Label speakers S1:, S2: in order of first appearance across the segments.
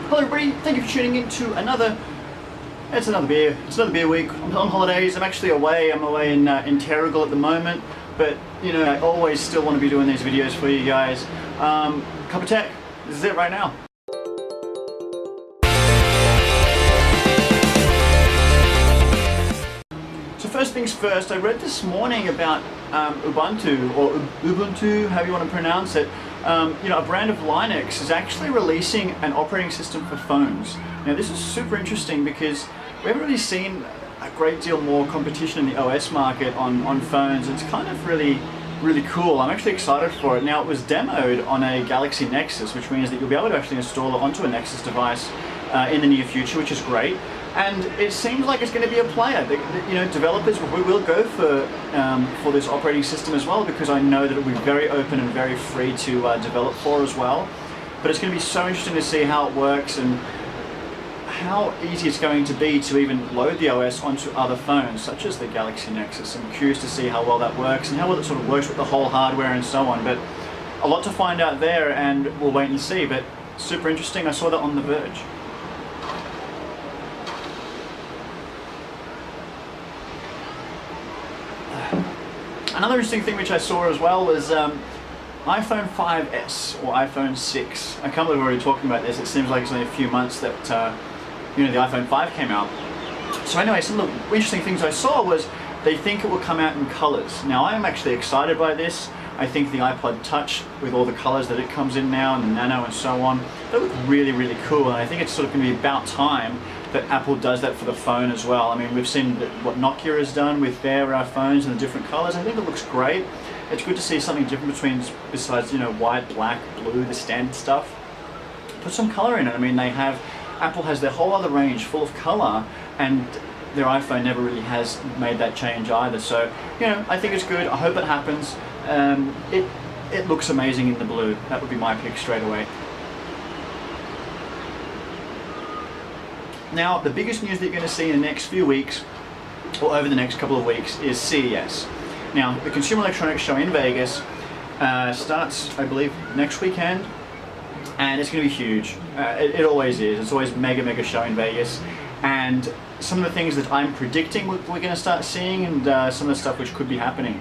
S1: Hello everybody, thank you for tuning in to another beer week. I'm on holidays. I'm actually away. I'm away in Terrigal at the moment, but you know, I always still want to be doing these videos for you guys. Cup of tech, this is it right now. So first things first, I read this morning about Ubuntu, or Ubuntu, however you want to pronounce it. You know, a brand of Linux is actually releasing an operating system for phones. Now this is super interesting because we haven't really seen a great deal more competition in the OS market on phones. It's kind of really cool. I'm actually excited for it. Now it was demoed on a Galaxy Nexus, which means that you'll be able to actually install it onto a Nexus device in the near future, which is great. And it seems like it's going to be a player. You know, developers will go for this operating system as well, because I know that it will be very open and very free to develop for as well. But it's going to be so interesting to see how it works and how easy it's going to be to even load the OS onto other phones, such as the Galaxy Nexus. I'm curious to see how well that works and how well it sort of works with the whole hardware and so on. But a lot to find out there, and we'll wait and see. But super interesting. I saw that on The Verge. Another interesting thing which I saw as well was iPhone 5S or iPhone 6. I can't believe we're already talking about this. It seems like it's only a few months that you know, the iPhone 5 came out. So anyway, some of the interesting things I saw was they think it will come out in colors. Now I'm actually excited by this. I think the iPod Touch, with all the colors that it comes in now, and the Nano and so on, they look really cool. And I think it's sort of going to be about time that Apple does that for the phone as well. I mean, we've seen what Nokia has done with their phones and the different colors. I think it looks great. It's good to see something different besides, you know, white, black, blue, the standard stuff. Put some color in it. I mean, Apple has their whole other range full of color, and their iPhone never really has made that change either. So, you know, I think it's good. I hope it happens. It looks amazing in the blue. That would be my pick straight away. Now, the biggest news that you're going to see in the next few weeks, or over the next couple of weeks, is CES. Now, the Consumer Electronics Show in Vegas starts, I believe, next weekend, and it's going to be huge. It always is. It's always mega show in Vegas, and some of the things that I'm predicting we're going to start seeing, and some of the stuff which could be happening.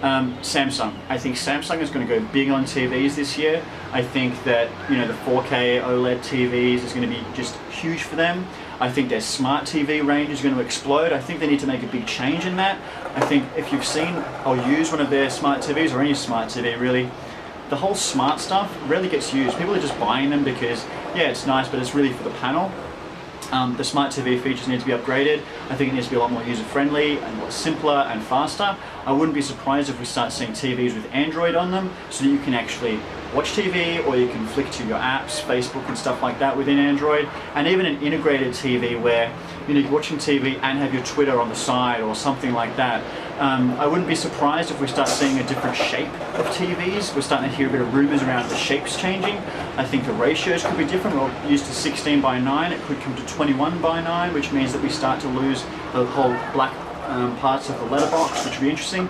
S1: Samsung. I think Samsung is going to go big on TVs this year. I think that, you know, the 4K OLED TVs is going to be just huge for them. I think their smart TV range is going to explode. I think they need to make a big change in that. I think if you've seen or used one of their smart TVs, or any smart TV really, the whole smart stuff rarely gets used. People are just buying them because, yeah, it's nice, but it's really for the panel. The smart TV features need to be upgraded. I think it needs to be a lot more user-friendly and a lot simpler and faster. I wouldn't be surprised if we start seeing TVs with Android on them, so that you can actually watch TV, or you can flick to your apps, Facebook and stuff like that within Android, and even an integrated TV where, you know, you're watching TV and have your Twitter on the side or something like that. I wouldn't be surprised if we start seeing a different shape of TVs. We're starting to hear a bit of rumors around the shapes changing. I think the ratios could be different. We're used to 16:9, it could come to 21:9, which means that we start to lose the whole black parts of the letterbox, which would be interesting.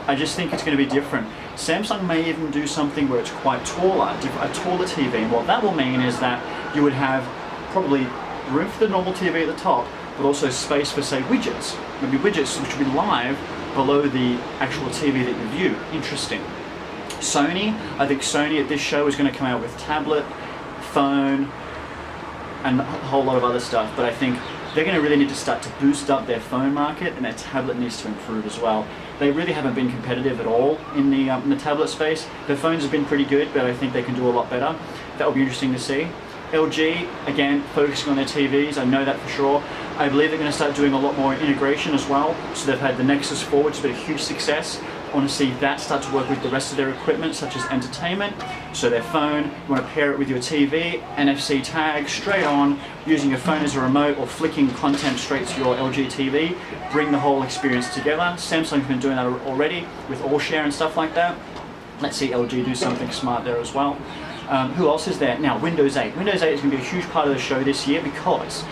S1: I just think it's going to be different. Samsung may even do something where it's quite taller, a taller TV, and what that will mean is that you would have probably room for the normal TV at the top, but also space for, say, widgets. Maybe widgets which would be live below the actual TV that you view. Interesting. Sony, I think Sony at this show is going to come out with tablet, phone, and a whole lot of other stuff, but I think they're going to really need to start to boost up their phone market, and their tablet needs to improve as well. They really haven't been competitive at all in the tablet space. Their phones have been pretty good, but I think they can do a lot better. That will be interesting to see. LG, again, focusing on their TVs, I know that for sure. I believe they're going to start doing a lot more integration as well. So they've had the Nexus 4, which has been a huge success. I want to see that start to work with the rest of their equipment, such as entertainment. So their phone, you want to pair it with your TV, NFC tag, straight on, using your phone as a remote, or flicking content straight to your LG TV. Bring the whole experience together. Samsung's been doing that already with AllShare and stuff like that. Let's see LG do something smart there as well. Who else is there? Now, Windows 8. Windows 8 is going to be a huge part of the show this year because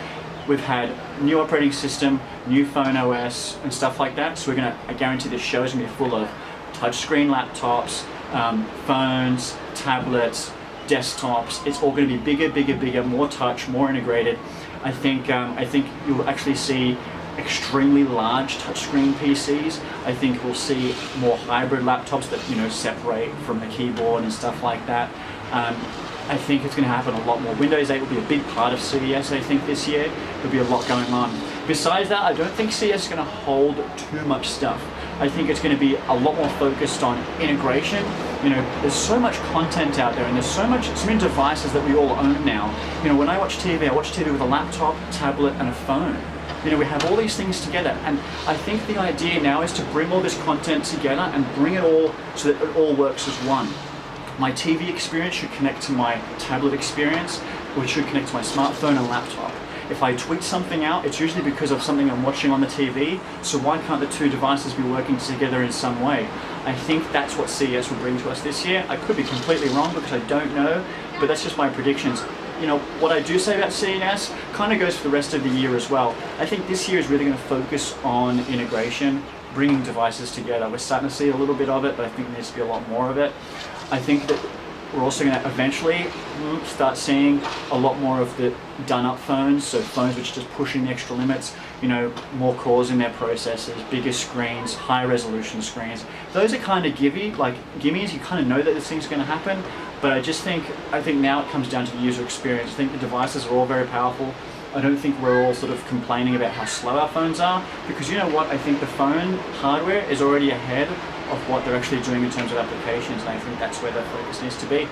S1: we've had new operating system, new phone OS, and stuff like that. So I guarantee this show is going to be full of touchscreen laptops, phones, tablets, desktops. It's all going to be bigger, more touch, more integrated. I think you'll actually see extremely large touchscreen PCs. I think we'll see more hybrid laptops that, you know, separate from the keyboard and stuff like that. I think it's going to happen a lot more. Windows 8 will be a big part of CES, I think, this year. There'll be a lot going on. Besides that, I don't think CES is going to hold too much stuff. I think it's going to be a lot more focused on integration. You know, there's so much content out there, and there's so many devices that we all own now. You know, when I watch TV with a laptop, tablet, and a phone. You know, we have all these things together, and I think the idea now is to bring all this content together and bring it all so that it all works as one. My TV experience should connect to my tablet experience, which should connect to my smartphone and laptop. If I tweet something out, it's usually because of something I'm watching on the TV, so why can't the two devices be working together in some way? I think that's what CES will bring to us this year. I could be completely wrong because I don't know, but that's just my predictions. You know, what I do say about CES kind of goes for the rest of the year as well. I think this year is really going to focus on integration, bringing devices together. We're starting to see a little bit of it, but I think there needs to be a lot more of it. I think that we're also going to eventually start seeing a lot more of the done-up phones, so phones which are just pushing the extra limits, you know, more cores in their processors, bigger screens, high-resolution screens. Those are kind of gimmies. You kind of know that this thing's going to happen, but I think now it comes down to the user experience. I think the devices are all very powerful. I don't think we're all sort of complaining about how slow our phones are, because you know what, I think the phone hardware is already ahead of what they're actually doing in terms of applications, and I think that's where the focus needs to be.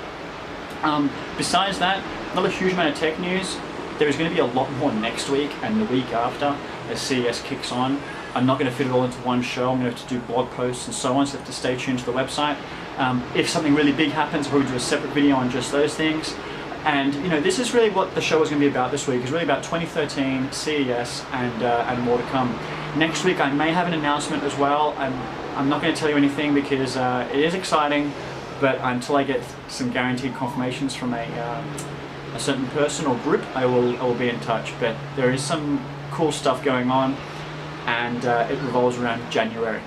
S1: Besides that, not a huge amount of tech news. There is going to be a lot more next week and the week after as CES kicks on. I'm not going to fit it all into one show. I'm going to have to do blog posts and so on, so you have to stay tuned to the website. If something really big happens, I'll probably do a separate video on just those things. And you know, this is really what the show is going to be about this week. It's really about 2013, CES, and more to come. Next week I may have an announcement as well. I'm not going to tell you anything because it is exciting, but until I get some guaranteed confirmations from a certain person or group, I will be in touch. But there is some cool stuff going on, and it revolves around January.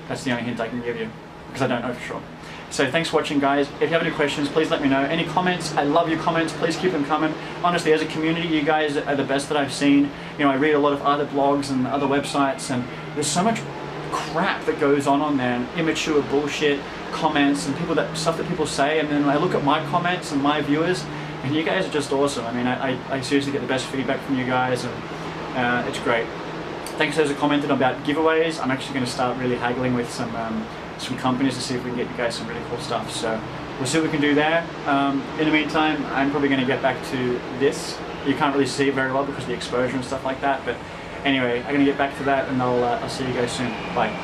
S1: That's the only hint I can give you, because I don't know for sure. So thanks for watching, guys. If you have any questions, please let me know. Any comments, I love your comments. Please keep them coming. Honestly, as a community, you guys are the best that I've seen. You know, I read a lot of other blogs and other websites, and there's so much crap that goes on there, and immature bullshit comments and stuff that people say, and then I look at my comments and my viewers, and you guys are just awesome. I mean, I seriously get the best feedback from you guys, and it's great. Thanks to those who commented about giveaways. I'm actually going to start really haggling with some companies to see if we can get you guys some really cool stuff. So we'll see what we can do there. In the meantime, I'm probably going to get back to this. You can't really see it very well because of the exposure and stuff like that, but anyway, I'm going to get back to that, and I'll see you guys soon. Bye.